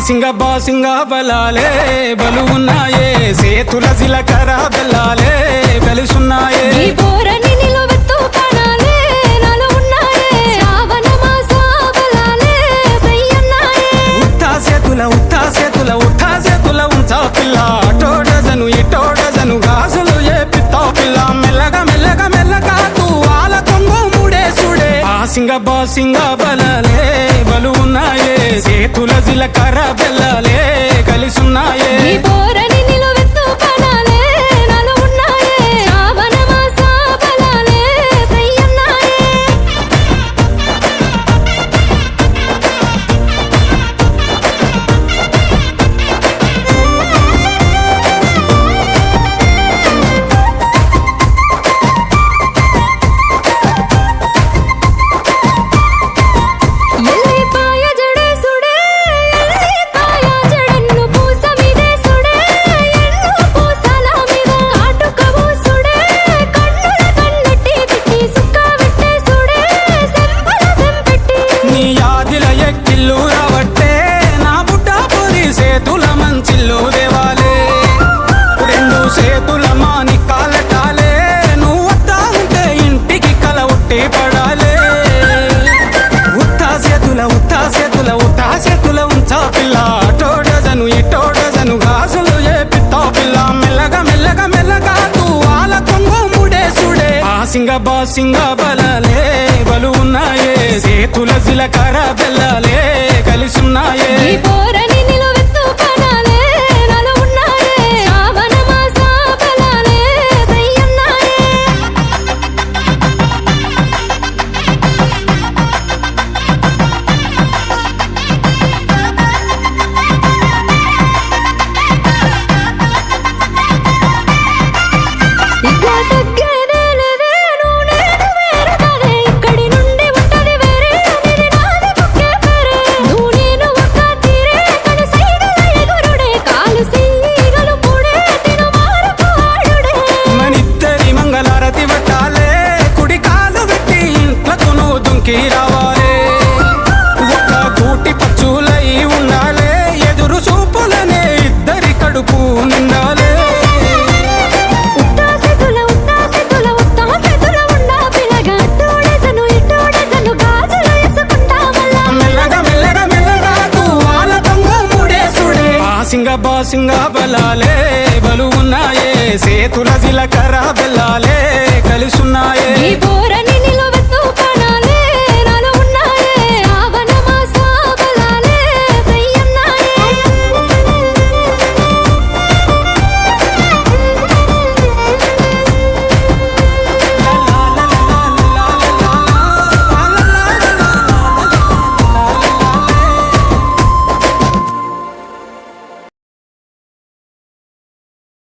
బాసింగ బలాలే బలు ఉన్నాయే సేతుల జిలకర బెల్లాలే కలిసున్నాయే ఈ బోరని నిలువెత్తు పనాలే నాలో ఉన్నాయే శ్రావణ మాస బలాలే సయ్యన్నాయే ఉత్తా సేతుల ఉంచా పిల్ల అటోడజను ఇటోడజను గాజులు ఏ పిత్తా పిల్ల మెల్లగా తూ ఆల కొంగు మూడేసుడే బాసింగ బలాలే బలు ఉన్నాయే సేతుల జిలకర బెల్లాలే కలిసున్నాయే ఈ బోరని నిలువెత్తు పనాలే నాలో ఉన్నాయే శ్రావణ మాస బలాలే సయ్యన్నాయే ఎల్లిపాయ జడేసుడే ఎల్లిపాయ జడన్ను పూస మీదేసుడే ఎన్ను పూసల మీద కాటుక పూసుడే కన్నుల కన్నెట్టి తిట్టి సుక్క పెట్టేసుడే సెంపల సెంపెట్టి నీ యాదిల ఎక్కిల్లు రావట్టే నా బుడ్డ పొరి సేతుల మంచిల్లు దేవాలే రెండు సేతుల మాని కాలటాలే నువ్వు వద్దా ఉంటే ఇంటికి కల ఉట్టి పడాలే ఉత్తా సేతుల ఉంచా పిల్ల అటోడజను ఇటోడజను గాజులు ఏ పిత్తా పిల్ల మెల్లగా తూ ఆల కొంగు మూడేసుడే బాసింగ బలాలే బలు ఉన్నాయే సేతుల జిలకర బెల్లాలే కలిసున్నాయే ఈ బోరని నిలువెత్తు పనాలే నాలో ఉన్నాయే శ్రావణ మాస బలాలే సయ్యన్నాయే ఇక తగ్గేదే లేదే నువ్వు నేను వేరు కాదే ఇక్కడి నుండి ఉంటది వేరే అనేది నాది బుక్కే పేరే నువ్వు నేను ఒక్క తీరే కను సైగల ఎగురుడే కాలు సీగలు పూడే తిను మారపు ఆడుడే మనిద్దరి మంగళారతి పట్టాలే కుడి కాలు పెట్టి ఇంట్లకు నువ్వు దుంకి రావాలే ఒక్క కూటి పచ్చులై ఉండాలే ఎదురు చూపులనే ఇద్దరి కడుపు నిండాలే ఉత్తా సేతుల ఉండా పిల్లగా అట్టోడేసను ఇట్టోడేసను గాజులు వేసుకుంటా మెల్లగా తూ ఆల కొంగు మూడేసుడే బాసింగ బలాలే బలు ఉన్నాయే సేతుల జిలకర బెల్లాలే కలిసున్నా